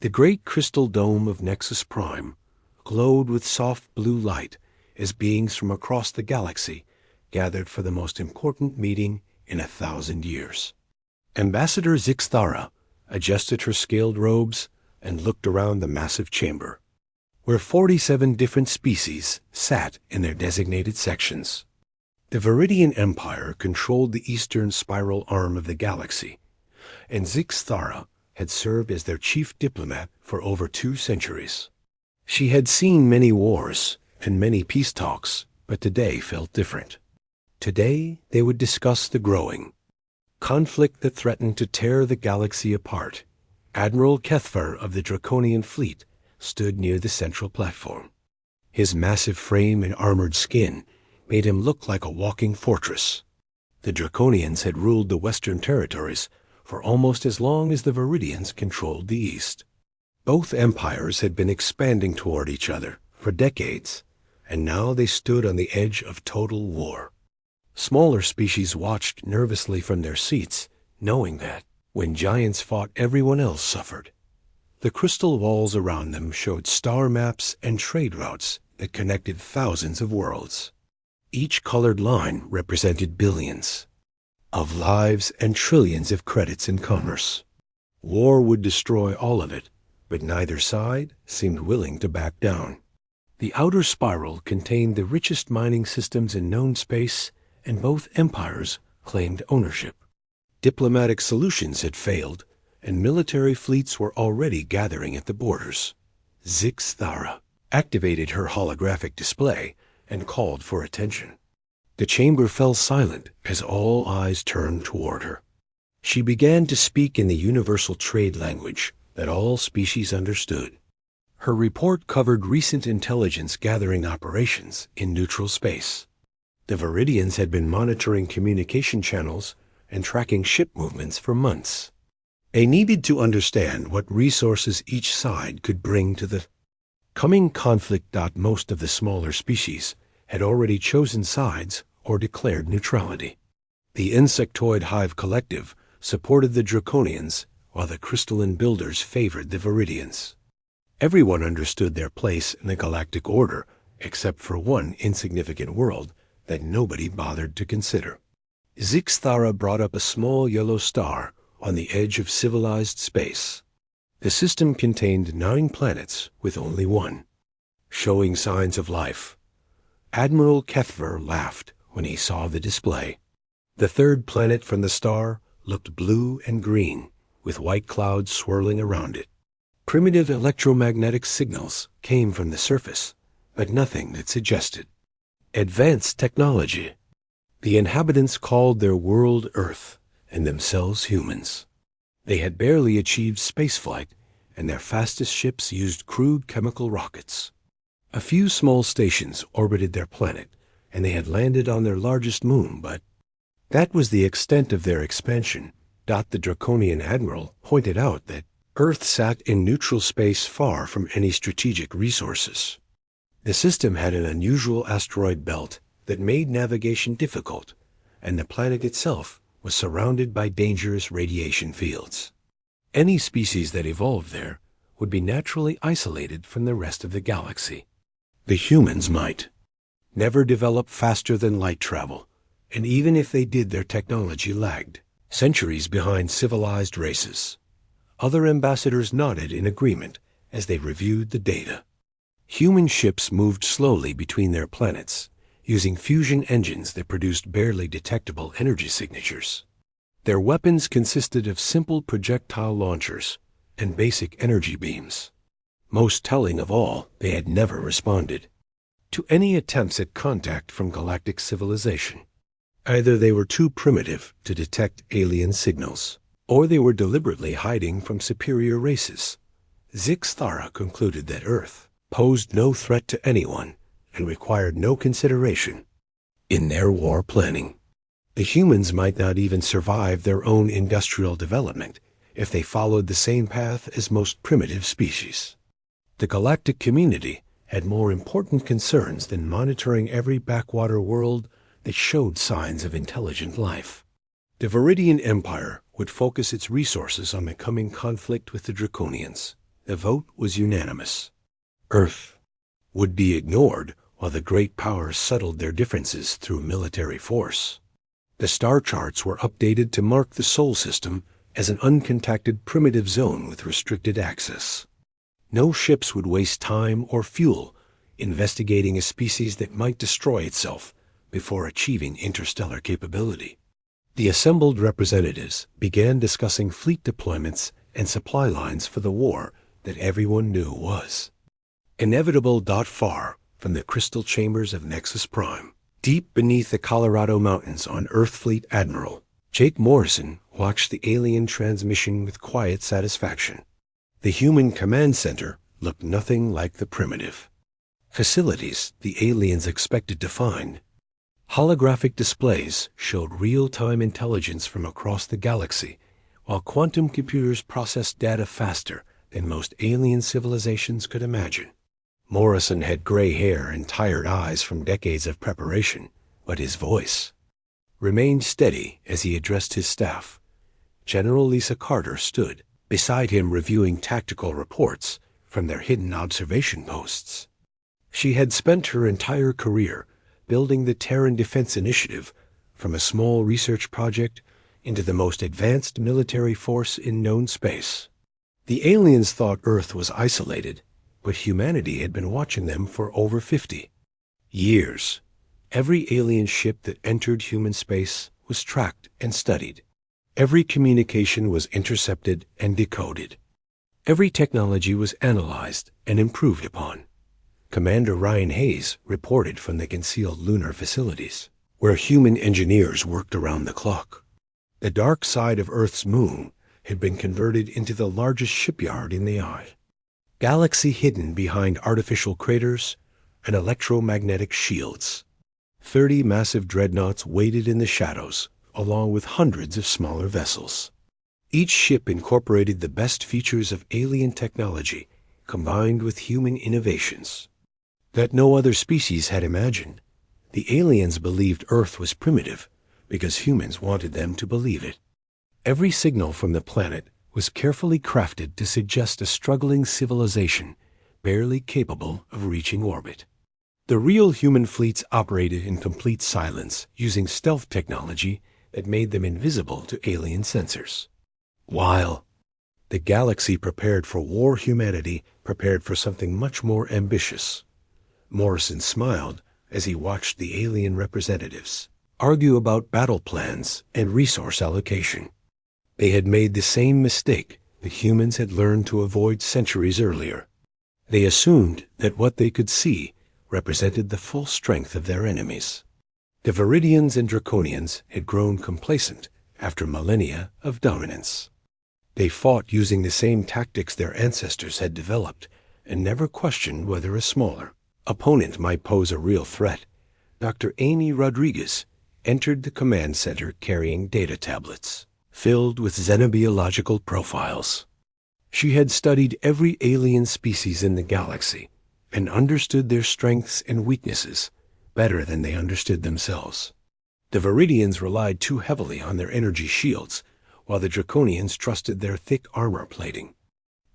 The great crystal dome of Nexus Prime glowed with soft blue light as beings from across the galaxy gathered for the most important meeting in 1,000 years. Ambassador Zixthara adjusted her scaled robes and looked around the massive chamber, where 47 different species sat in their designated sections. The Viridian Empire controlled the eastern spiral arm of the galaxy, and Zixthara had served as their chief diplomat for over 2 centuries. She had seen many wars and many peace talks, but today felt different. Today they would discuss the growing conflict that threatened to tear the galaxy apart. Admiral Kethvar of the Draconian fleet stood near the central platform. His massive frame and armored skin made him look like a walking fortress. The Draconians had ruled the western territories for almost as long as the Viridians controlled the east. Both empires had been expanding toward each other for decades, and now they stood on the edge of total war. Smaller species watched nervously from their seats, knowing that, when giants fought, everyone else suffered. The crystal walls around them showed star maps and trade routes that connected thousands of worlds. Each colored line represented billions of lives and trillions of credits in commerce. War would destroy all of it, but neither side seemed willing to back down. The outer spiral contained the richest mining systems in known space, and both empires claimed ownership. Diplomatic solutions had failed, and military fleets were already gathering at the borders. Zixthara activated her holographic display and called for attention. The chamber fell silent as all eyes turned toward her. She began to speak in the universal trade language that all species understood. Her report covered recent intelligence gathering operations in neutral space. The Viridians had been monitoring communication channels and tracking ship movements for months. They needed to understand what resources each side could bring to the coming conflict. Most of the smaller species had already chosen sides or declared neutrality. The insectoid hive collective supported the Draconians, while the crystalline builders favored the Viridians. Everyone understood their place in the galactic order, except for one insignificant world that nobody bothered to consider. Zixthara brought up a small yellow star on the edge of civilized space. The system contained 9 planets with only one, showing signs of life. Admiral Kethvar laughed when he saw the display. The third planet from the star looked blue and green, with white clouds swirling around it. Primitive electromagnetic signals came from the surface, but nothing that suggested advanced technology. The inhabitants called their world Earth and themselves humans. They had barely achieved spaceflight, and their fastest ships used crude chemical rockets. A few small stations orbited their planet, and they had landed on their largest moon, but that was the extent of their expansion. The Draconian admiral pointed out that Earth sat in neutral space far from any strategic resources. The system had an unusual asteroid belt that made navigation difficult, and the planet itself was surrounded by dangerous radiation fields. Any species that evolved there would be naturally isolated from the rest of the galaxy. The humans might never develop faster than light travel, and even if they did, their technology lagged centuries behind civilized races. Other ambassadors nodded in agreement as they reviewed the data. Human ships moved slowly between their planets, using fusion engines that produced barely detectable energy signatures. Their weapons consisted of simple projectile launchers and basic energy beams. Most telling of all, they had never responded to any attempts at contact from galactic civilization. Either they were too primitive to detect alien signals, or they were deliberately hiding from superior races. Zixthara concluded that Earth posed no threat to anyone and required no consideration in their war planning. The humans might not even survive their own industrial development if they followed the same path as most primitive species. The galactic community had more important concerns than monitoring every backwater world that showed signs of intelligent life. The Viridian Empire would focus its resources on the coming conflict with the Draconians. The vote was unanimous. Earth would be ignored while the great powers settled their differences through military force. The star charts were updated to mark the Sol system as an uncontacted primitive zone with restricted access. No ships would waste time or fuel investigating a species that might destroy itself before achieving interstellar capability. The assembled representatives began discussing fleet deployments and supply lines for the war that everyone knew was inevitable. Far from the crystal chambers of Nexus Prime, deep beneath the Colorado Mountains on Earth Fleet Admiral Jake Morrison watched the alien transmission with quiet satisfaction. The human command center looked nothing like the primitive facilities the aliens expected to find. Holographic displays showed real-time intelligence from across the galaxy, while quantum computers processed data faster than most alien civilizations could imagine. Morrison had gray hair and tired eyes from decades of preparation, but his voice remained steady as he addressed his staff. General Lisa Carter stood beside him reviewing tactical reports from their hidden observation posts. She had spent her entire career building the Terran Defense Initiative from a small research project into the most advanced military force in known space. The aliens thought Earth was isolated, but humanity had been watching them for over 50 years. Every alien ship that entered human space was tracked and studied. Every communication was intercepted and decoded. Every technology was analyzed and improved upon. Commander Ryan Hayes reported from the concealed lunar facilities, where human engineers worked around the clock. The dark side of Earth's moon had been converted into the largest shipyard in the eye. Galaxy hidden behind artificial craters and electromagnetic shields. 30 massive dreadnoughts waited in the shadows, along with hundreds of smaller vessels. Each ship incorporated the best features of alien technology combined with human innovations that no other species had imagined. The aliens believed Earth was primitive because humans wanted them to believe it. Every signal from the planet was carefully crafted to suggest a struggling civilization barely capable of reaching orbit. The real human fleets operated in complete silence, using stealth technology that made them invisible to alien sensors. While the galaxy prepared for war, humanity prepared for something much more ambitious. Morrison smiled as he watched the alien representatives argue about battle plans and resource allocation. They had made the same mistake the humans had learned to avoid centuries earlier. They assumed that what they could see represented the full strength of their enemies. The Viridians and Draconians had grown complacent after millennia of dominance. They fought using the same tactics their ancestors had developed and never questioned whether a smaller opponent might pose a real threat. Dr. Amy Rodriguez entered the command center carrying data tablets filled with xenobiological profiles. She had studied every alien species in the galaxy and understood their strengths and weaknesses better than they understood themselves. The Viridians relied too heavily on their energy shields, while the Draconians trusted their thick armor plating.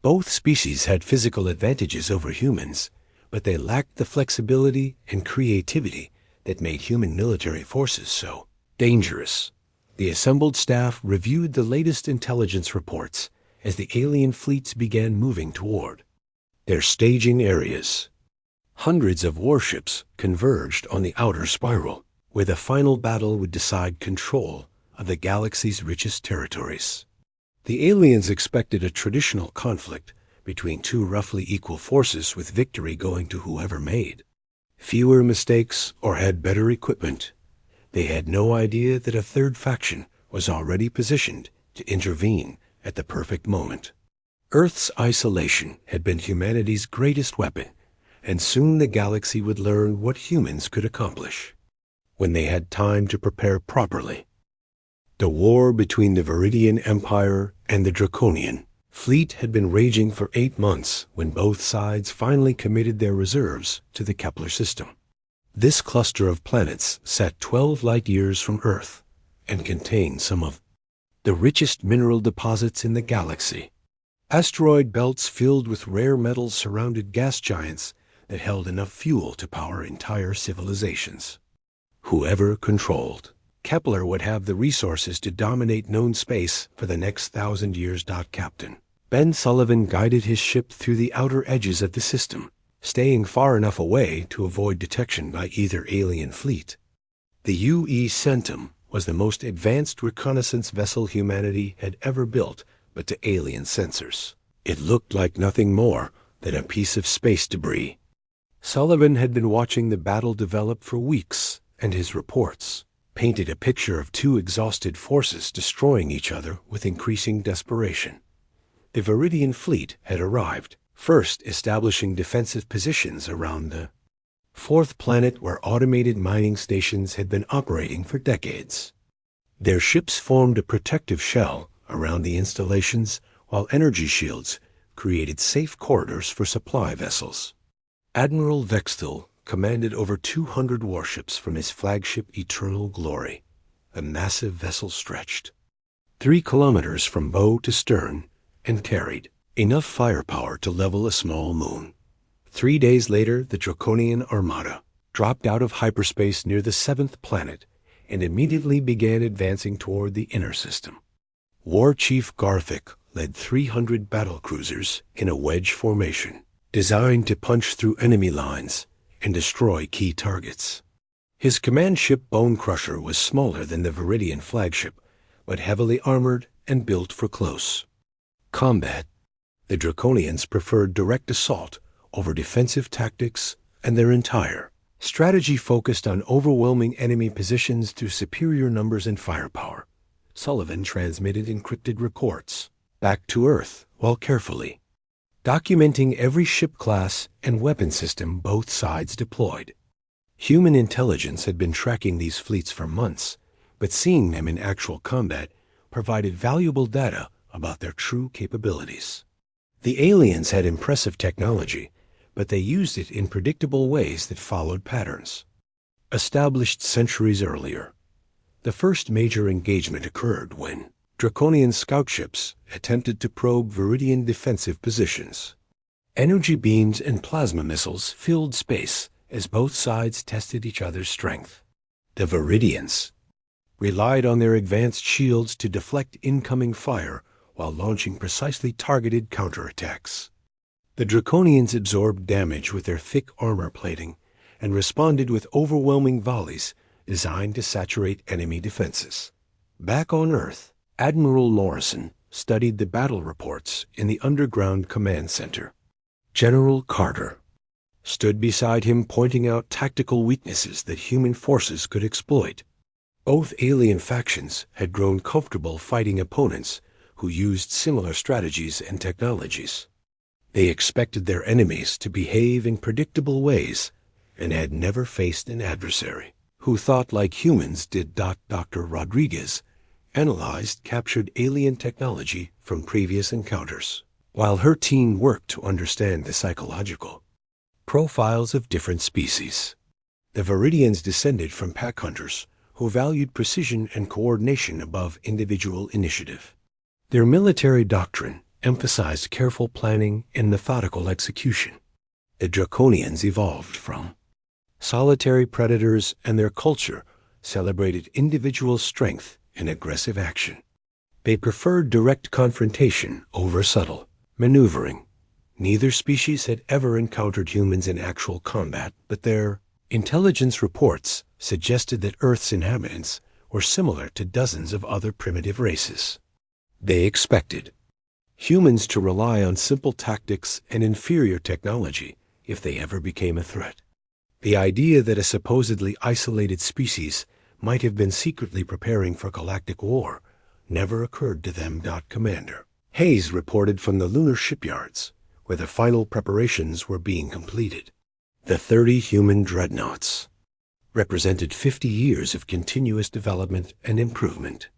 Both species had physical advantages over humans, but they lacked the flexibility and creativity that made human military forces so dangerous. The assembled staff reviewed the latest intelligence reports as the alien fleets began moving toward their staging areas. Hundreds of warships converged on the outer spiral, where the final battle would decide control of the galaxy's richest territories. The aliens expected a traditional conflict between two roughly equal forces, with victory going to whoever made fewer mistakes or had better equipment. They had no idea that a third faction was already positioned to intervene at the perfect moment. Earth's isolation had been humanity's greatest weapon, and soon the galaxy would learn what humans could accomplish when they had time to prepare properly. The war between the Viridian Empire and the Draconian fleet had been raging for 8 months when both sides finally committed their reserves to the Kepler system. This cluster of planets sat 12 light-years from Earth and contained some of the richest mineral deposits in the galaxy. Asteroid belts filled with rare metals surrounded gas giants that held enough fuel to power entire civilizations. Whoever controlled Kepler would have the resources to dominate known space for the next 1,000 years. Captain Ben Sullivan guided his ship through the outer edges of the system, staying far enough away to avoid detection by either alien fleet. The UE Centum was the most advanced reconnaissance vessel humanity had ever built, but to alien sensors, it looked like nothing more than a piece of space debris. Sullivan had been watching the battle develop for weeks, and his reports painted a picture of two exhausted forces destroying each other with increasing desperation. The Viridian fleet had arrived, first establishing defensive positions around the fourth planet where automated mining stations had been operating for decades. Their ships formed a protective shell around the installations, while energy shields created safe corridors for supply vessels. Admiral Vextel commanded over 200 warships from his flagship Eternal Glory. The massive vessel stretched 3 kilometers from bow to stern and carried enough firepower to level a small moon. 3 days later, the Draconian Armada dropped out of hyperspace near the 7th planet and immediately began advancing toward the inner system. War Chief Garthik led 300 battlecruisers in a wedge formation, designed to punch through enemy lines and destroy key targets. His command ship Bone Crusher was smaller than the Viridian flagship, but heavily armored and built for close combat. The Draconians preferred direct assault over defensive tactics, and their entire strategy focused on overwhelming enemy positions through superior numbers and firepower. Sullivan transmitted encrypted reports back to Earth while carefully documenting every ship class and weapon system both sides deployed. Human intelligence had been tracking these fleets for months, but seeing them in actual combat provided valuable data about their true capabilities. The aliens had impressive technology, but they used it in predictable ways that followed patterns established centuries earlier. The first major engagement occurred when Draconian scout ships attempted to probe Viridian defensive positions. Energy beams and plasma missiles filled space as both sides tested each other's strength. The Viridians relied on their advanced shields to deflect incoming fire while launching precisely targeted counterattacks. The Draconians absorbed damage with their thick armor plating and responded with overwhelming volleys designed to saturate enemy defenses. Back on Earth, Admiral Morrison studied the battle reports in the underground command center. General Carter stood beside him, pointing out tactical weaknesses that human forces could exploit. Both alien factions had grown comfortable fighting opponents who used similar strategies and technologies. They expected their enemies to behave in predictable ways and had never faced an adversary who thought like humans did. Dr. Rodriguez analyzed captured alien technology from previous encounters, while her team worked to understand the psychological profiles of different species. The Viridians descended from pack hunters who valued precision and coordination above individual initiative. Their military doctrine emphasized careful planning and methodical execution. The Draconians evolved from solitary predators, and their culture celebrated individual strength and aggressive action. They preferred direct confrontation over subtle maneuvering. Neither species had ever encountered humans in actual combat, but their intelligence reports suggested that Earth's inhabitants were similar to dozens of other primitive races. They expected humans to rely on simple tactics and inferior technology if they ever became a threat. The idea that a supposedly isolated species might have been secretly preparing for galactic war never occurred to them. Commander Hayes reported from the lunar shipyards, where the final preparations were being completed. The 30 human dreadnoughts represented 50 years of continuous development and improvement.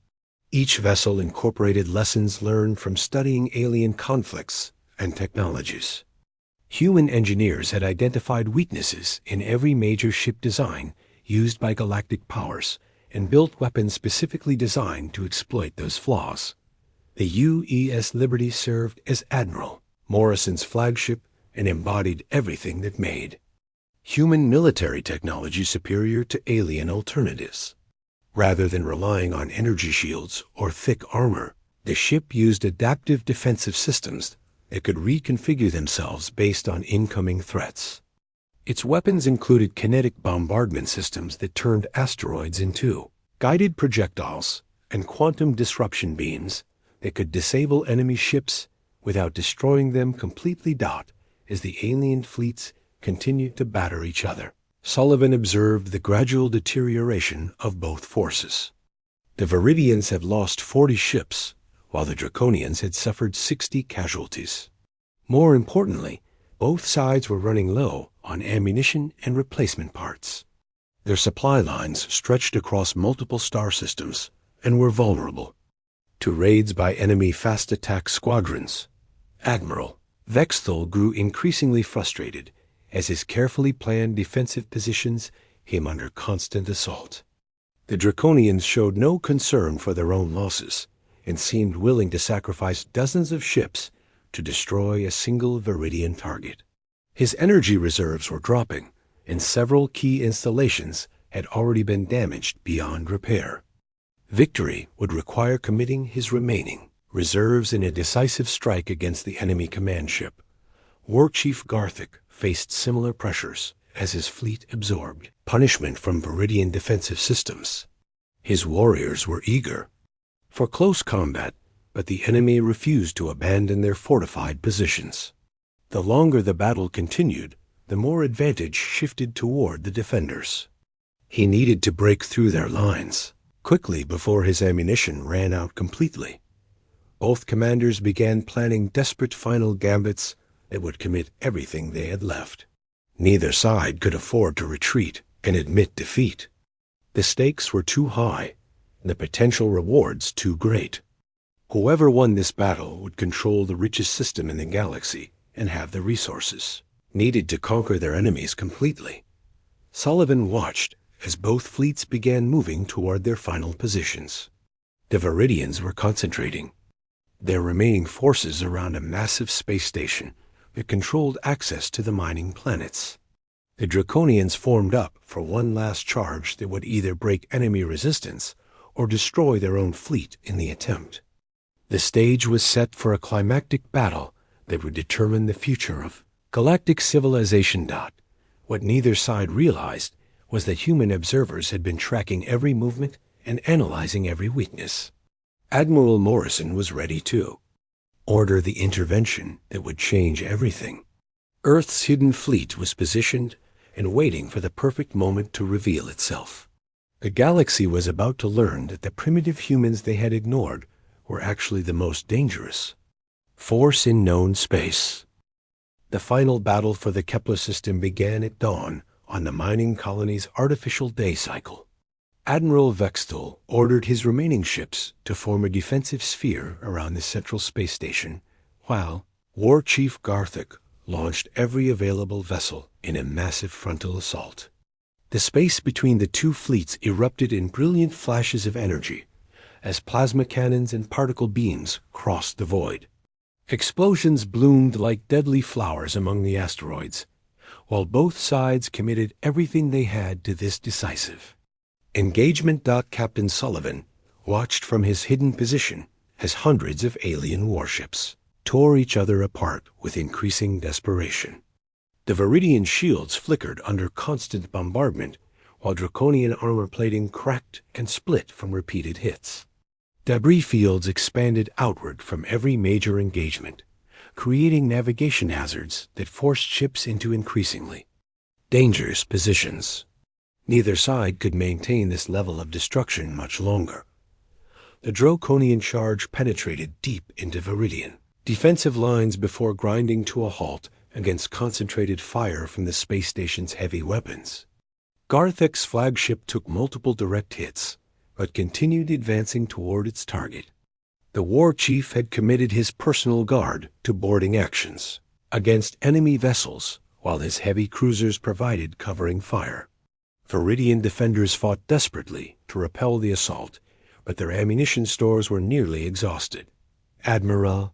Each vessel incorporated lessons learned from studying alien conflicts and technologies. Human engineers had identified weaknesses in every major ship design used by galactic powers and built weapons specifically designed to exploit those flaws. The UES Liberty served as Admiral, Morrison's flagship, and embodied everything that made human military technology superior to alien alternatives. Rather than relying on energy shields or thick armor, the ship used adaptive defensive systems that could reconfigure themselves based on incoming threats. Its weapons included kinetic bombardment systems that turned asteroids into guided projectiles and quantum disruption beams that could disable enemy ships without destroying them completely. As the alien fleets continued to batter each other, Sullivan observed the gradual deterioration of both forces. The Viridians had lost 40 ships, while the Draconians had suffered 60 casualties. More importantly, both sides were running low on ammunition and replacement parts. Their supply lines stretched across multiple star systems and were vulnerable to raids by enemy fast attack squadrons. Admiral Vexthal grew increasingly frustrated as his carefully planned defensive positions came under constant assault. The Draconians showed no concern for their own losses and seemed willing to sacrifice dozens of ships to destroy a single Viridian target. His energy reserves were dropping, and several key installations had already been damaged beyond repair. Victory would require committing his remaining reserves in a decisive strike against the enemy command ship. War Chief Garthik faced similar pressures as his fleet absorbed punishment from Viridian defensive systems. His warriors were eager for close combat, but the enemy refused to abandon their fortified positions. The longer the battle continued, the more advantage shifted toward the defenders. He needed to break through their lines quickly before his ammunition ran out completely. Both commanders began planning desperate final gambits that would commit everything they had left. Neither side could afford to retreat and admit defeat. The stakes were too high, and the potential rewards too great. Whoever won this battle would control the richest system in the galaxy and have the resources needed to conquer their enemies completely. Sullivan watched as both fleets began moving toward their final positions. The Viridians were concentrating their remaining forces around a massive space station that controlled access to the mining planets. The Draconians formed up for one last charge that would either break enemy resistance or destroy their own fleet in the attempt. The stage was set for a climactic battle that would determine the future of galactic civilization. What neither side realized was that human observers had been tracking every movement and analyzing every weakness. Admiral Morrison was ready to order the intervention that would change everything. Earth's hidden fleet was positioned and waiting for the perfect moment to reveal itself. The galaxy was about to learn that the primitive humans they had ignored were actually the most dangerous force in known space. The final battle for the Kepler system began at dawn on the mining colony's artificial day cycle. Admiral Vexthal ordered his remaining ships to form a defensive sphere around the central space station, while War Chief Garthik launched every available vessel in a massive frontal assault. The space between the two fleets erupted in brilliant flashes of energy as plasma cannons and particle beams crossed the void. Explosions bloomed like deadly flowers among the asteroids, while both sides committed everything they had to this decisive engagement. Captain Sullivan watched from his hidden position as hundreds of alien warships tore each other apart with increasing desperation. The Viridian shields flickered under constant bombardment, while Draconian armor plating cracked and split from repeated hits. Debris fields expanded outward from every major engagement, creating navigation hazards that forced ships into increasingly dangerous positions. Neither side could maintain this level of destruction much longer. The Draconian charge penetrated deep into Viridian defensive lines before grinding to a halt against concentrated fire from the space station's heavy weapons. Garthik's flagship took multiple direct hits, but continued advancing toward its target. The war chief had committed his personal guard to boarding actions against enemy vessels, while his heavy cruisers provided covering fire. Viridian defenders fought desperately to repel the assault, but their ammunition stores were nearly exhausted. Admiral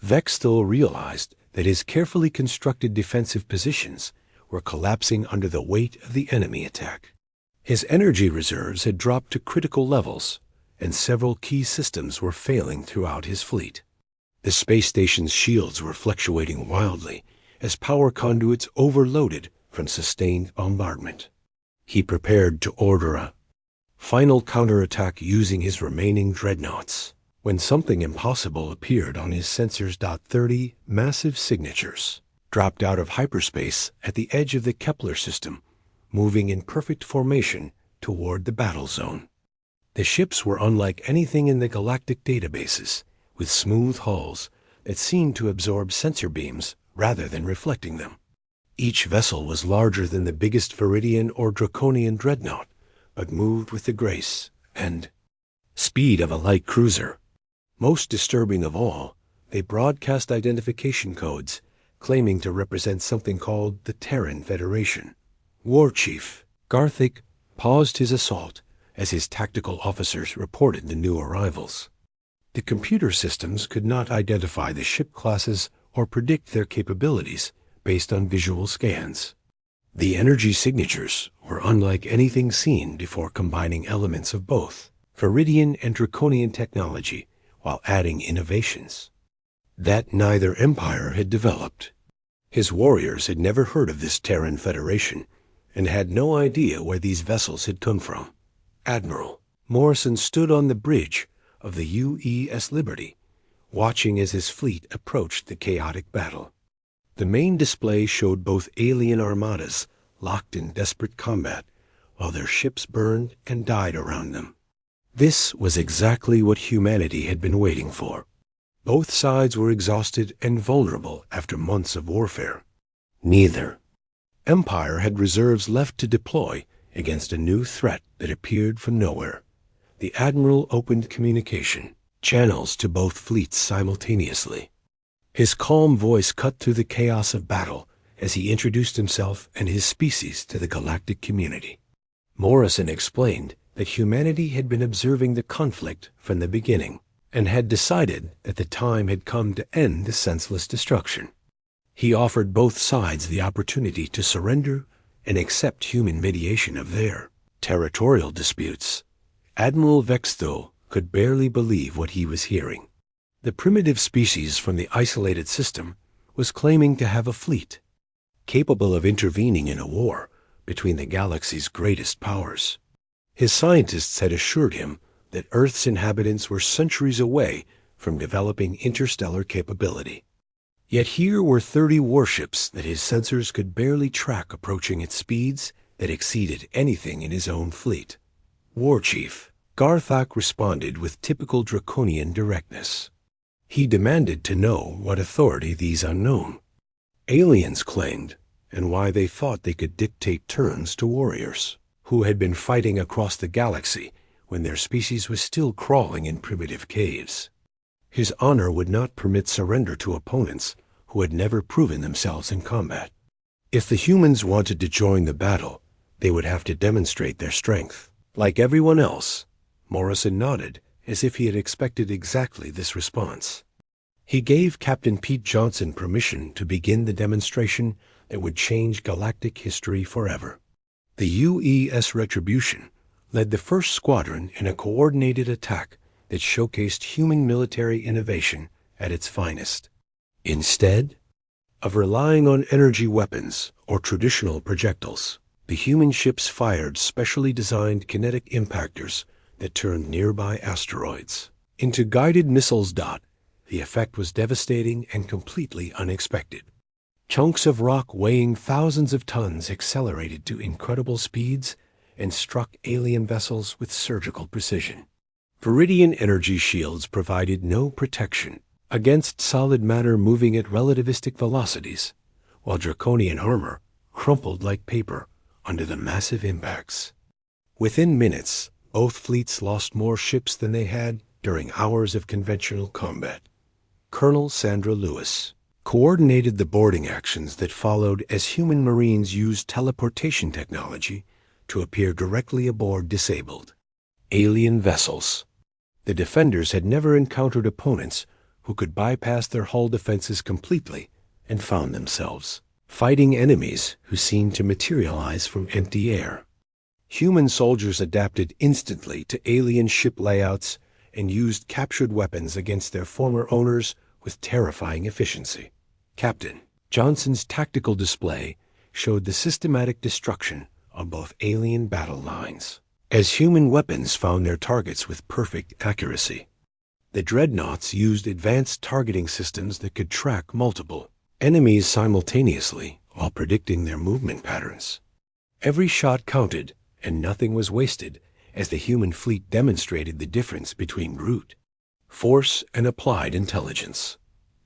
Vexthal realized that his carefully constructed defensive positions were collapsing under the weight of the enemy attack. His energy reserves had dropped to critical levels, and several key systems were failing throughout his fleet. The space station's shields were fluctuating wildly as power conduits overloaded from sustained bombardment. He prepared to order a final counterattack using his remaining dreadnoughts, when something impossible appeared on his sensors. 30 massive signatures dropped out of hyperspace at the edge of the Kepler system, moving in perfect formation toward the battle zone. The ships were unlike anything in the galactic databases, with smooth hulls that seemed to absorb sensor beams rather than reflecting them. Each vessel was larger than the biggest Viridian or Draconian dreadnought, but moved with the grace and speed of a light cruiser. Most disturbing of all, they broadcast identification codes claiming to represent something called the Terran Federation. War Chief Garthik paused his assault as his tactical officers reported the new arrivals. The computer systems could not identify the ship classes or predict their capabilities based on visual scans. The energy signatures were unlike anything seen before, combining elements of both Viridian and Draconian technology while adding innovations that neither empire had developed. His warriors had never heard of this Terran Federation and had no idea where these vessels had come from. Admiral Morrison stood on the bridge of the UES Liberty, watching as his fleet approached the chaotic battle. The main display showed both alien armadas locked in desperate combat, while their ships burned and died around them. This was exactly what humanity had been waiting for. Both sides were exhausted and vulnerable after months of warfare. Neither empire had reserves left to deploy against a new threat that appeared from nowhere. The Admiral opened communication channels to both fleets simultaneously. His calm voice cut through the chaos of battle as he introduced himself and his species to the galactic community. Morrison explained that humanity had been observing the conflict from the beginning and had decided that the time had come to end the senseless destruction. He offered both sides the opportunity to surrender and accept human mediation of their territorial disputes. Admiral Vexthal could barely believe what he was hearing. The primitive species from the isolated system was claiming to have a fleet, capable of intervening in a war between the galaxy's greatest powers. His scientists had assured him that Earth's inhabitants were centuries away from developing interstellar capability. Yet here were 30 warships that his sensors could barely track approaching at speeds that exceeded anything in his own fleet. War Chief Garthak responded with typical draconian directness. He demanded to know what authority these unknown aliens claimed and why they thought they could dictate terms to warriors who had been fighting across the galaxy when their species was still crawling in primitive caves. His honor would not permit surrender to opponents who had never proven themselves in combat. If the humans wanted to join the battle, they would have to demonstrate their strength. Like everyone else, Morrison nodded as if he had expected exactly this response. He gave Captain Pete Johnson permission to begin the demonstration that would change galactic history forever. The UES Retribution led the first squadron in a coordinated attack that showcased human military innovation at its finest. Instead of relying on energy weapons or traditional projectiles, the human ships fired specially designed kinetic impactors that turned nearby asteroids into guided missiles. The effect was devastating and completely unexpected. Chunks of rock weighing thousands of tons accelerated to incredible speeds and struck alien vessels with surgical precision. Viridian energy shields provided no protection against solid matter moving at relativistic velocities, while Draconian armor crumpled like paper under the massive impacts. Within minutes, both fleets lost more ships than they had during hours of conventional combat. Colonel Sandra Lewis coordinated the boarding actions that followed as human Marines used teleportation technology to appear directly aboard disabled alien vessels. The defenders had never encountered opponents who could bypass their hull defenses completely and found themselves fighting enemies who seemed to materialize from empty air. Human soldiers adapted instantly to alien ship layouts and used captured weapons against their former owners with terrifying efficiency. Captain Johnson's tactical display showed the systematic destruction of both alien battle lines, as human weapons found their targets with perfect accuracy. The Dreadnoughts used advanced targeting systems that could track multiple enemies simultaneously while predicting their movement patterns. Every shot counted, and nothing was wasted, as the human fleet demonstrated the difference between brute force and applied intelligence.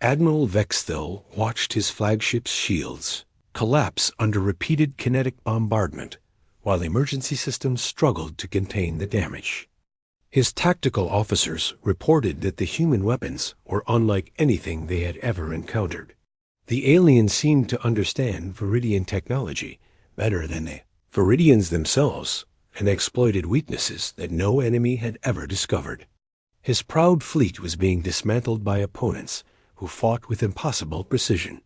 Admiral Vexthil watched his flagship's shields collapse under repeated kinetic bombardment, while emergency systems struggled to contain the damage. His tactical officers reported that the human weapons were unlike anything they had ever encountered. The aliens seemed to understand Viridian technology better than the Viridians themselves, and exploited weaknesses that no enemy had ever discovered. His proud fleet was being dismantled by opponents who fought with impossible precision.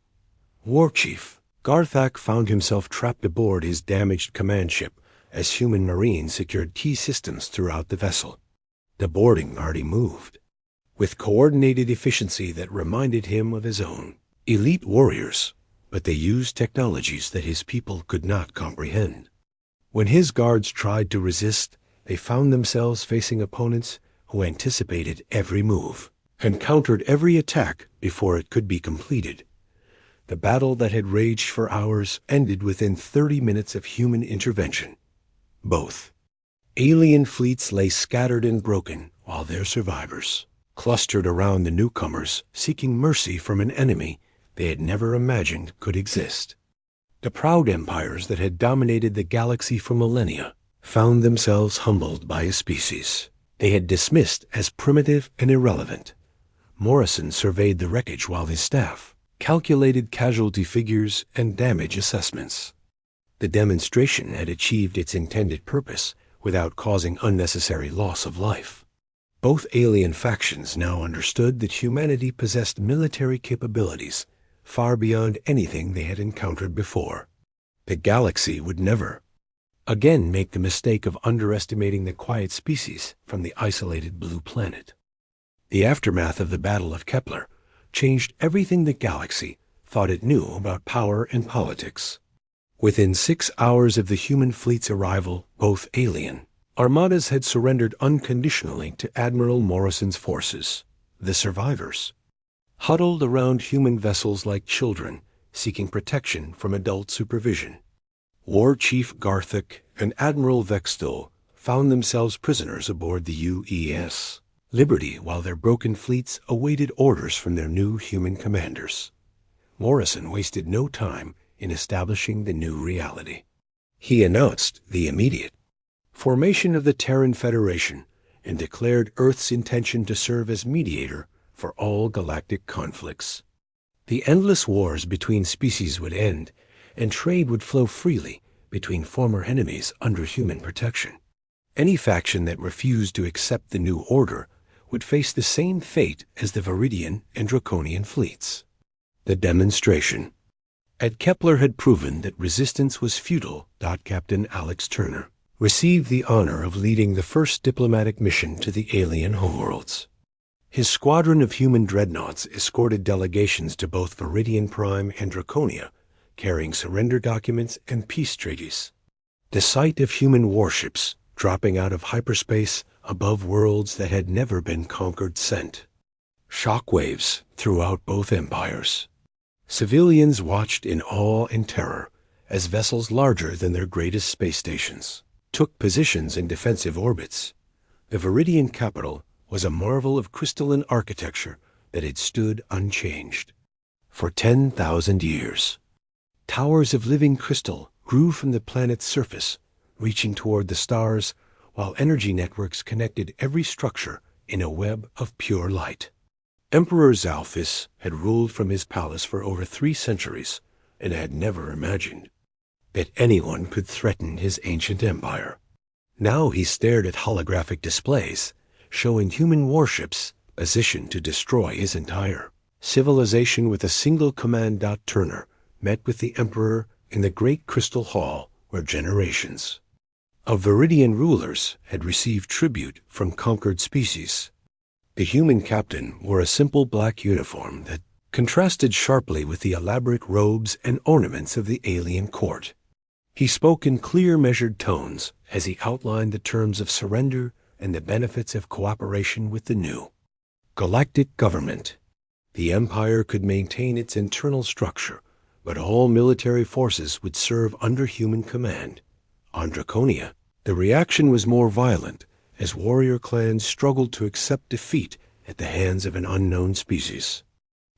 War Chief Garthak found himself trapped aboard his damaged command ship as human marines secured key systems throughout the vessel. The boarding already moved, with coordinated efficiency that reminded him of his own. Elite warriors, but they used technologies that his people could not comprehend. When his guards tried to resist, they found themselves facing opponents who anticipated every move and countered every attack before it could be completed. The battle that had raged for hours ended within 30 minutes of human intervention. Both alien fleets lay scattered and broken, while their survivors clustered around the newcomers, seeking mercy from an enemy they had never imagined could exist. The proud empires that had dominated the galaxy for millennia found themselves humbled by a species they had dismissed as primitive and irrelevant. Morrison surveyed the wreckage while his staff calculated casualty figures and damage assessments. The demonstration had achieved its intended purpose without causing unnecessary loss of life. Both alien factions now understood that humanity possessed military capabilities far beyond anything they had encountered before. The galaxy would never again make the mistake of underestimating the quiet species from the isolated blue planet. The aftermath of the Battle of Kepler changed everything the galaxy thought it knew about power and politics. Within 6 hours of the human fleet's arrival, both alien armadas had surrendered unconditionally to Admiral Morrison's forces. The survivors huddled around human vessels like children, seeking protection from adult supervision. War Chief Garthak and Admiral Vexthil found themselves prisoners aboard the UES Liberty while their broken fleets awaited orders from their new human commanders. Morrison wasted no time in establishing the new reality. He announced the immediate formation of the Terran Federation and declared Earth's intention to serve as mediator for all galactic conflicts. The endless wars between species would end, and trade would flow freely between former enemies under human protection. Any faction that refused to accept the new order would face the same fate as the Viridian and Draconian fleets. The demonstration at Kepler had proven that resistance was futile. Captain Alex Turner received the honor of leading the first diplomatic mission to the alien homeworlds. His squadron of human dreadnoughts escorted delegations to both Viridian Prime and Draconia, carrying surrender documents and peace treaties. The sight of human warships dropping out of hyperspace above worlds that had never been conquered sent shockwaves throughout both empires. Civilians watched in awe and terror as vessels larger than their greatest space stations took positions in defensive orbits. The Viridian capital was a marvel of crystalline architecture that had stood unchanged for 10,000 years. Towers of living crystal grew from the planet's surface, reaching toward the stars, while energy networks connected every structure in a web of pure light. Emperor Zalphys had ruled from his palace for over 3 centuries and had never imagined that anyone could threaten his ancient empire. Now he stared at holographic displays showing human warships position to destroy his entire civilization with a single command. Turner met with the Emperor in the Great Crystal Hall, where generations of Viridian rulers had received tribute from conquered species. The human captain wore a simple black uniform that contrasted sharply with the elaborate robes and ornaments of the alien court. He spoke in clear, measured tones as he outlined the terms of surrender and the benefits of cooperation with the new galactic government. The Empire could maintain its internal structure, but all military forces would serve under human command. On Draconia, the reaction was more violent as warrior clans struggled to accept defeat at the hands of an unknown species.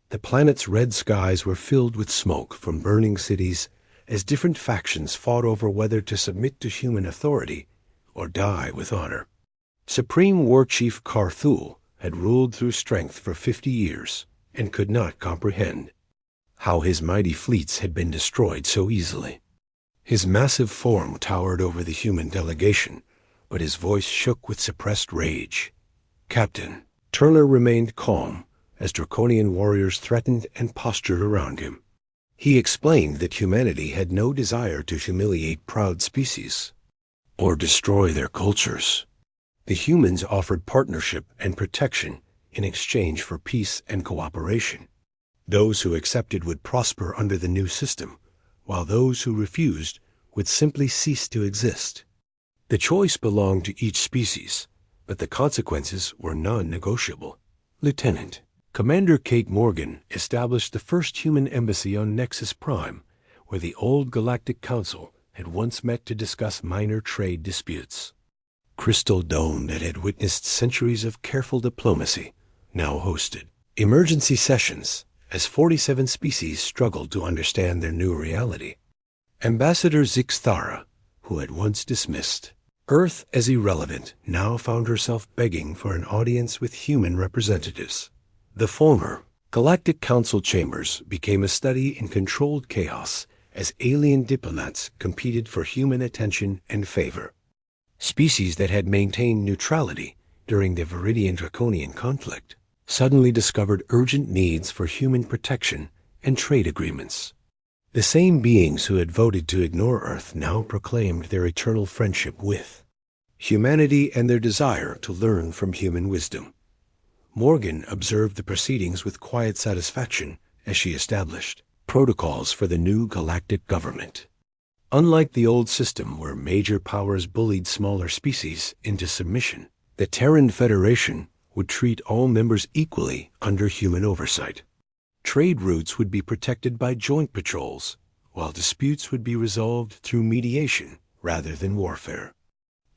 The planet's red skies were filled with smoke from burning cities as different factions fought over whether to submit to human authority or die with honor. Supreme War Chief Carthul had ruled through strength for 50 years and could not comprehend how his mighty fleets had been destroyed so easily. His massive form towered over the human delegation, but his voice shook with suppressed rage. Captain Turner remained calm as Draconian warriors threatened and postured around him. He explained that humanity had no desire to humiliate proud species or destroy their cultures. The humans offered partnership and protection in exchange for peace and cooperation. Those who accepted would prosper under the new system, while those who refused would simply cease to exist. The choice belonged to each species, but the consequences were non-negotiable. Lieutenant Commander Kate Morgan established the first human embassy on Nexus Prime, where the old Galactic Council had once met to discuss minor trade disputes. Crystal Dome, that had witnessed centuries of careful diplomacy, now hosted emergency sessions as 47 species struggled to understand their new reality. Ambassador Zixthara, who had once dismissed Earth as irrelevant, now found herself begging for an audience with human representatives. The former Galactic Council chambers became a study in controlled chaos as alien diplomats competed for human attention and favor. Species that had maintained neutrality during the Viridian-Draconian conflict suddenly discovered urgent needs for human protection and trade agreements. The same beings who had voted to ignore Earth now proclaimed their eternal friendship with humanity and their desire to learn from human wisdom. Morgan observed the proceedings with quiet satisfaction as she established protocols for the new galactic government. Unlike the old system where major powers bullied smaller species into submission, the Terran Federation would treat all members equally under human oversight. Trade routes would be protected by joint patrols, while disputes would be resolved through mediation rather than warfare.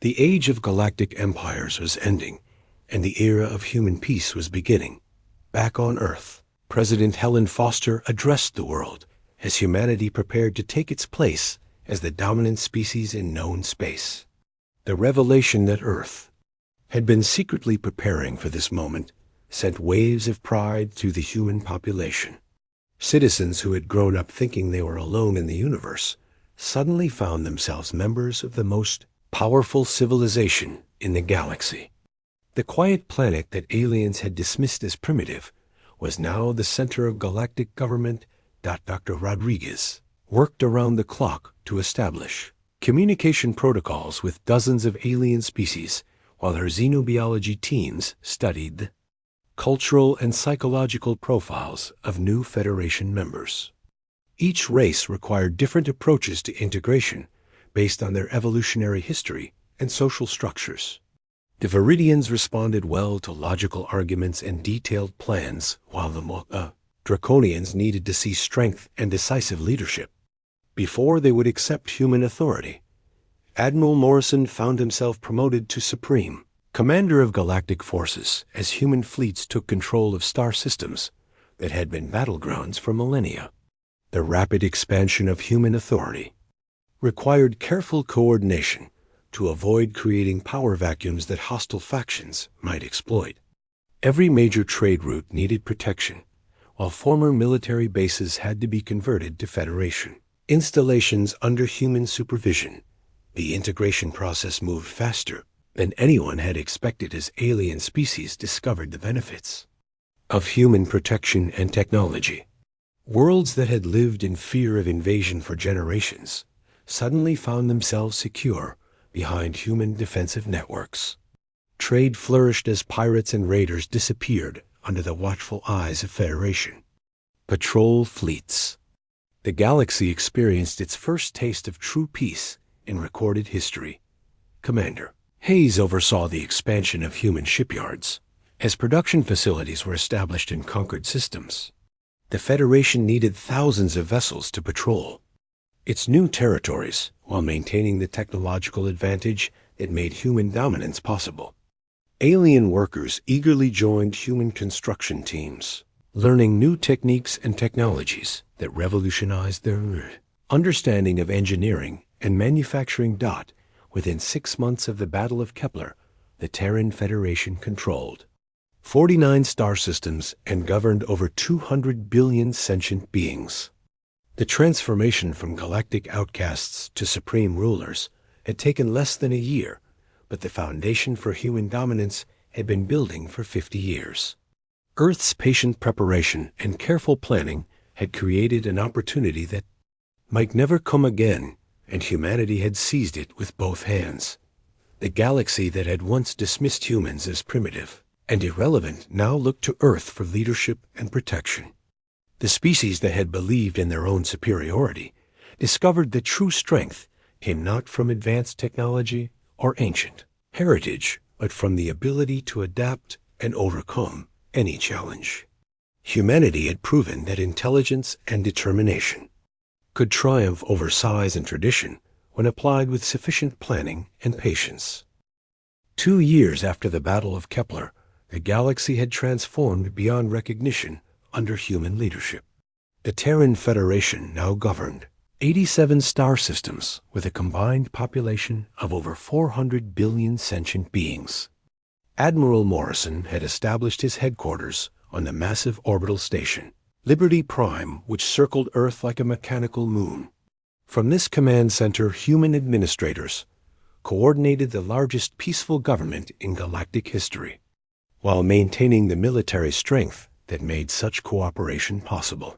The age of galactic empires was ending, and the era of human peace was beginning. Back on Earth, President Helen Foster addressed the world as humanity prepared to take its place as the dominant species in known space. The revelation that Earth had been secretly preparing for this moment sent waves of pride through the human population. Citizens who had grown up thinking they were alone in the universe suddenly found themselves members of the most powerful civilization in the galaxy. The quiet planet that aliens had dismissed as primitive was now the center of galactic government. Dr. Rodriguez worked around the clock to establish communication protocols with dozens of alien species, while her xenobiology teams studied the cultural and psychological profiles of new Federation members. Each race required different approaches to integration based on their evolutionary history and social structures. The Viridians responded well to logical arguments and detailed plans, while the Draconians needed to see strength and decisive leadership before they would accept human authority. Admiral Morrison found himself promoted to Supreme Commander of Galactic Forces as human fleets took control of star systems that had been battlegrounds for millennia. The rapid expansion of human authority required careful coordination to avoid creating power vacuums that hostile factions might exploit. Every major trade route needed protection, while former military bases had to be converted to Federation installations under human supervision. The integration process moved faster than anyone had expected as alien species discovered the benefits of human protection and technology. Worlds that had lived in fear of invasion for generations suddenly found themselves secure behind human defensive networks. Trade flourished as pirates and raiders disappeared under the watchful eyes of Federation patrol fleets. The galaxy experienced its first taste of true peace in recorded history. Commander Hayes oversaw the expansion of human shipyards as production facilities were established in conquered systems. The Federation needed thousands of vessels to patrol its new territories while maintaining the technological advantage that made human dominance possible. Alien workers eagerly joined human construction teams, learning new techniques and technologies that revolutionized their understanding of engineering and manufacturing. Within 6 months of the Battle of Kepler, the Terran Federation controlled 49 star systems and governed over 200 billion sentient beings. The transformation from galactic outcasts to supreme rulers had taken less than a year, but the foundation for human dominance had been building for 50 years. Earth's patient preparation and careful planning had created an opportunity that might never come again, and humanity had seized it with both hands. The galaxy that had once dismissed humans as primitive and irrelevant now looked to Earth for leadership and protection. The species that had believed in their own superiority discovered that true strength came not from advanced technology or ancient heritage, but from the ability to adapt and overcome any challenge. Humanity had proven that intelligence and determination could triumph over size and tradition when applied with sufficient planning and patience. 2 years after the Battle of Kepler, the galaxy had transformed beyond recognition under human leadership. The Terran Federation now governed 87 star systems with a combined population of over 400 billion sentient beings. Admiral Morrison had established his headquarters on the massive orbital station, Liberty Prime, which circled Earth like a mechanical moon. From this command center, human administrators coordinated the largest peaceful government in galactic history, while maintaining the military strength that made such cooperation possible.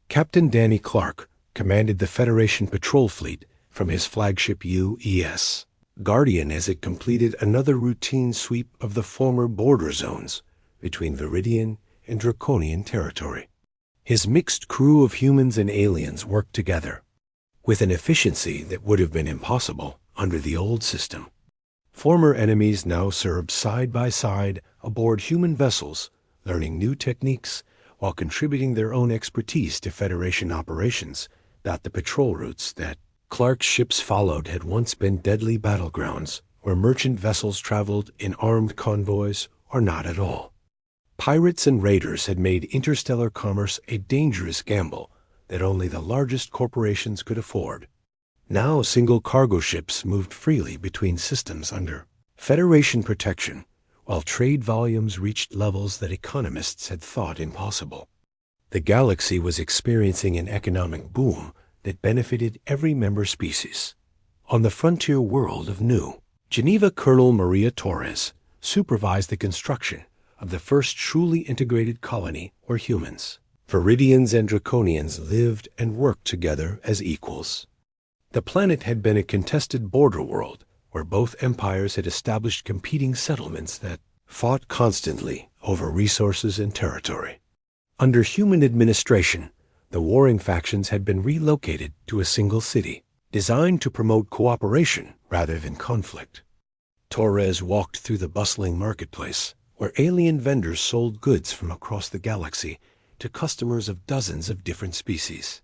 Captain Danny Clark commanded the Federation patrol fleet from his flagship UES Guardian as it completed another routine sweep of the former border zones between Viridian and Draconian territory. His mixed crew of humans and aliens worked together with an efficiency that would have been impossible under the old system. Former enemies now served side by side aboard human vessels, learning new techniques while contributing their own expertise to Federation operations. That the patrol routes that Clark's ships followed had once been deadly battlegrounds where merchant vessels traveled in armed convoys or not at all. Pirates and raiders had made interstellar commerce a dangerous gamble that only the largest corporations could afford. Now single cargo ships moved freely between systems under Federation protection, while trade volumes reached levels that economists had thought impossible. The galaxy was experiencing an economic boom that benefited every member species. On the frontier world of New Geneva, Colonel Maria Torres supervised the construction of the first truly integrated colony where humans, Viridians and Draconians lived and worked together as equals. The planet had been a contested border world where both empires had established competing settlements that fought constantly over resources and territory. Under human administration, the warring factions had been relocated to a single city, designed to promote cooperation rather than conflict. Torres walked through the bustling marketplace, where alien vendors sold goods from across the galaxy to customers of dozens of different species.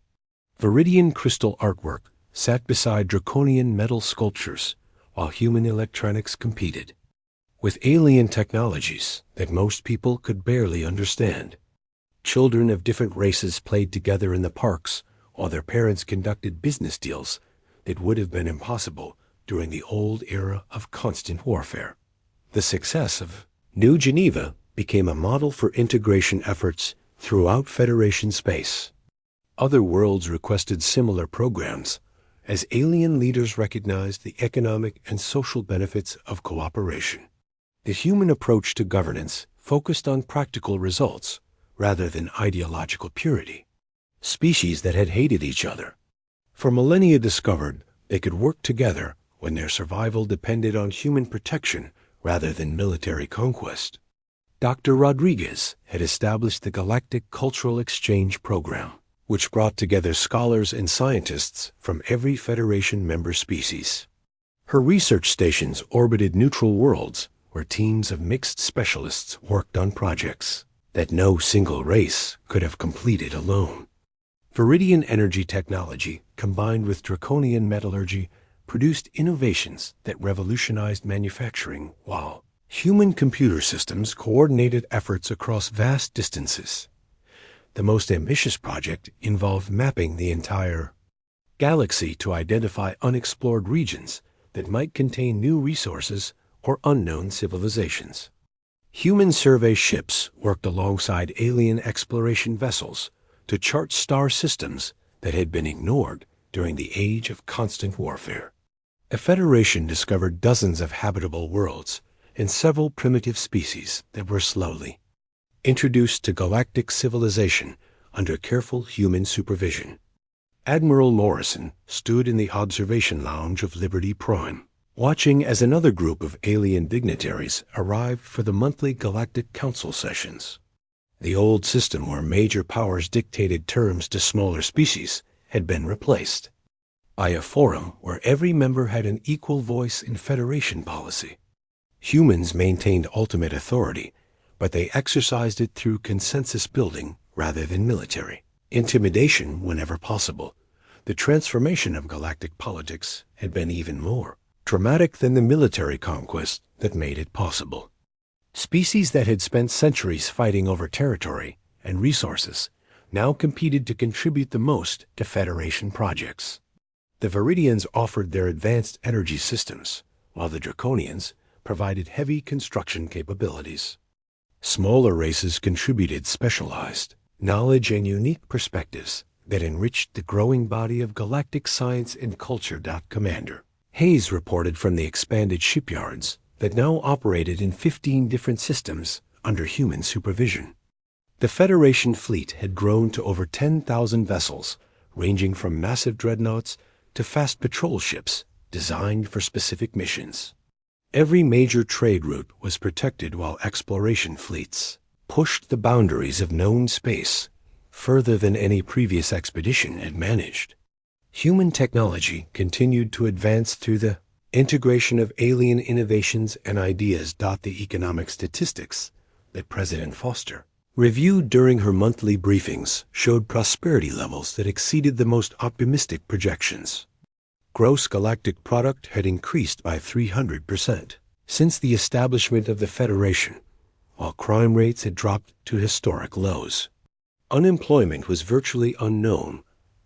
Viridian crystal artwork sat beside draconian metal sculptures, while human electronics competed with alien technologies that most people could barely understand. Children of different races played together in the parks, while their parents conducted business deals that would have been impossible during the old era of constant warfare. The success of New Geneva became a model for integration efforts throughout Federation space. Other worlds requested similar programs, as alien leaders recognized the economic and social benefits of cooperation. The human approach to governance focused on practical results rather than ideological purity. Species that had hated each other for millennia discovered they could work together when their survival depended on human protection rather than military conquest. Dr. Rodriguez had established the Galactic Cultural Exchange Program, which brought together scholars and scientists from every Federation member species. Her research stations orbited neutral worlds where teams of mixed specialists worked on projects that no single race could have completed alone. Viridian energy technology combined with draconian metallurgy produced innovations that revolutionized manufacturing, while human computer systems coordinated efforts across vast distances. The most ambitious project involved mapping the entire galaxy to identify unexplored regions that might contain new resources or unknown civilizations. Human survey ships worked alongside alien exploration vessels to chart star systems that had been ignored during the age of constant warfare. The Federation discovered dozens of habitable worlds and several primitive species that were slowly introduced to galactic civilization under careful human supervision. Admiral Morrison stood in the observation lounge of Liberty Prime, watching as another group of alien dignitaries arrived for the monthly Galactic Council sessions. The old system where major powers dictated terms to smaller species had been replaced by a forum where every member had an equal voice in Federation policy. Humans maintained ultimate authority, but they exercised it through consensus building rather than military intimidation whenever possible. The transformation of galactic politics had been even more dramatic than the military conquest that made it possible. Species that had spent centuries fighting over territory and resources now competed to contribute the most to Federation projects. The Viridians offered their advanced energy systems, while the Draconians provided heavy construction capabilities. Smaller races contributed specialized knowledge and unique perspectives that enriched the growing body of galactic science and culture. Commander Hayes reported from the expanded shipyards that now operated in 15 different systems under human supervision. The Federation fleet had grown to over 10,000 vessels, ranging from massive dreadnoughts to fast patrol ships designed for specific missions. Every major trade route was protected while exploration fleets pushed the boundaries of known space further than any previous expedition had managed. Human technology continued to advance through the integration of alien innovations and ideas. The economic statistics that President Foster reviewed during her monthly briefings showed prosperity levels that exceeded the most optimistic projections. Gross galactic product had increased by 300% since the establishment of the Federation, while crime rates had dropped to historic lows. Unemployment was virtually unknown,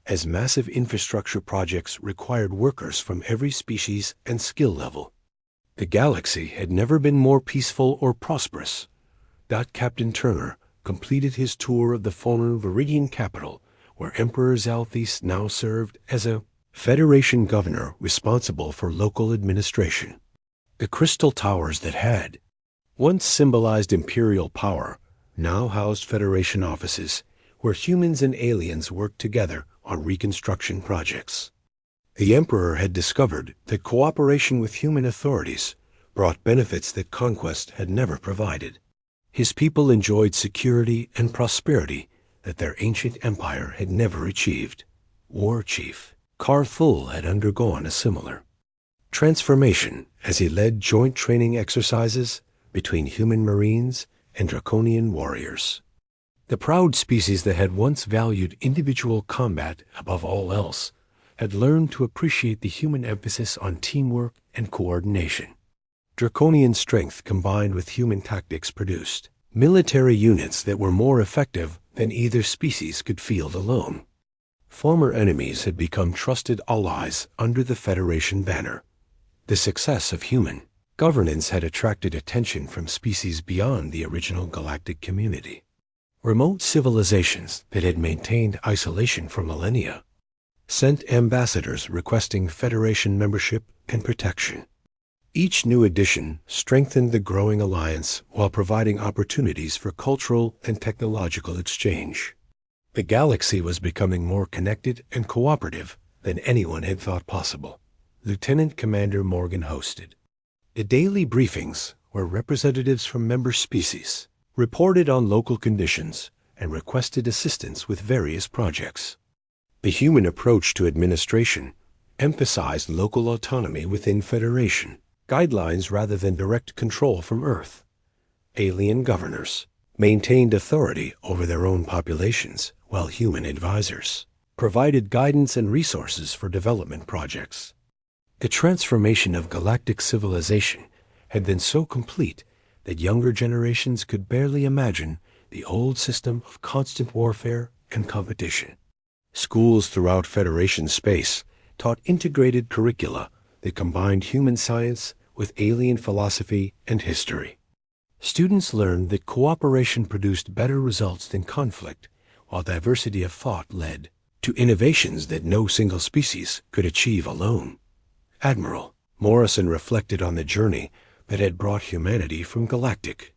as massive infrastructure projects required workers from every species and skill level. The galaxy had never been more peaceful or prosperous. Captain Turner completed his tour of the fallen Viridian capital, where Emperor Zalthis now served as a Federation governor responsible for local administration. The crystal towers that had once symbolized imperial power now housed Federation offices where humans and aliens worked together on reconstruction projects. The Emperor had discovered that cooperation with human authorities brought benefits that conquest had never provided. His people enjoyed security and prosperity that their ancient empire had never achieved. War Chief Carthul had undergone a similar transformation as he led joint training exercises between human marines and draconian warriors. The proud species that had once valued individual combat above all else had learned to appreciate the human emphasis on teamwork and coordination. Draconian strength combined with human tactics produced military units that were more effective than either species could field alone. Former enemies had become trusted allies under the Federation banner. The success of human governance had attracted attention from species beyond the original galactic community. Remote civilizations that had maintained isolation for millennia sent ambassadors requesting Federation membership and protection. Each new addition strengthened the growing alliance while providing opportunities for cultural and technological exchange. The galaxy was becoming more connected and cooperative than anyone had thought possible. Lieutenant Commander Morgan hosted the daily briefings where representatives from member species reported on local conditions and requested assistance with various projects. The human approach to administration emphasized local autonomy within Federation guidelines rather than direct control from Earth. Alien governors maintained authority over their own populations, while human advisors provided guidance and resources for development projects. The transformation of galactic civilization had been so complete that younger generations could barely imagine the old system of constant warfare and competition. Schools throughout Federation space taught integrated curricula that combined human science with alien philosophy and history. Students learned that cooperation produced better results than conflict, while diversity of thought led to innovations that no single species could achieve alone. Admiral Morrison reflected on the journey that had brought humanity from galactic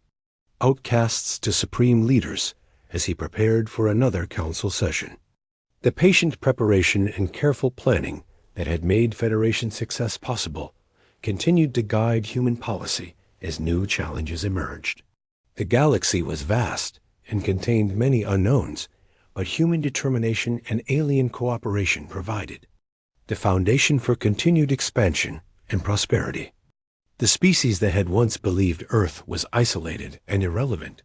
outcasts to supreme leaders as he prepared for another council session. The patient preparation and careful planning that had made Federation success possible continued to guide human policy as new challenges emerged. The galaxy was vast and contained many unknowns, but human determination and alien cooperation provided the foundation for continued expansion and prosperity. The species that had once believed Earth was isolated and irrelevant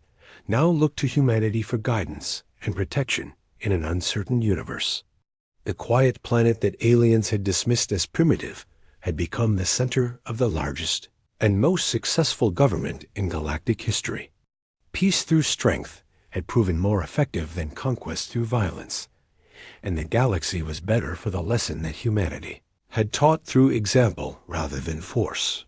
now looked to humanity for guidance and protection in an uncertain universe. The quiet planet that aliens had dismissed as primitive had become the center of the largest and most successful government in galactic history. Peace through strength had proven more effective than conquest through violence, and the galaxy was better for the lesson that humanity had taught through example rather than force.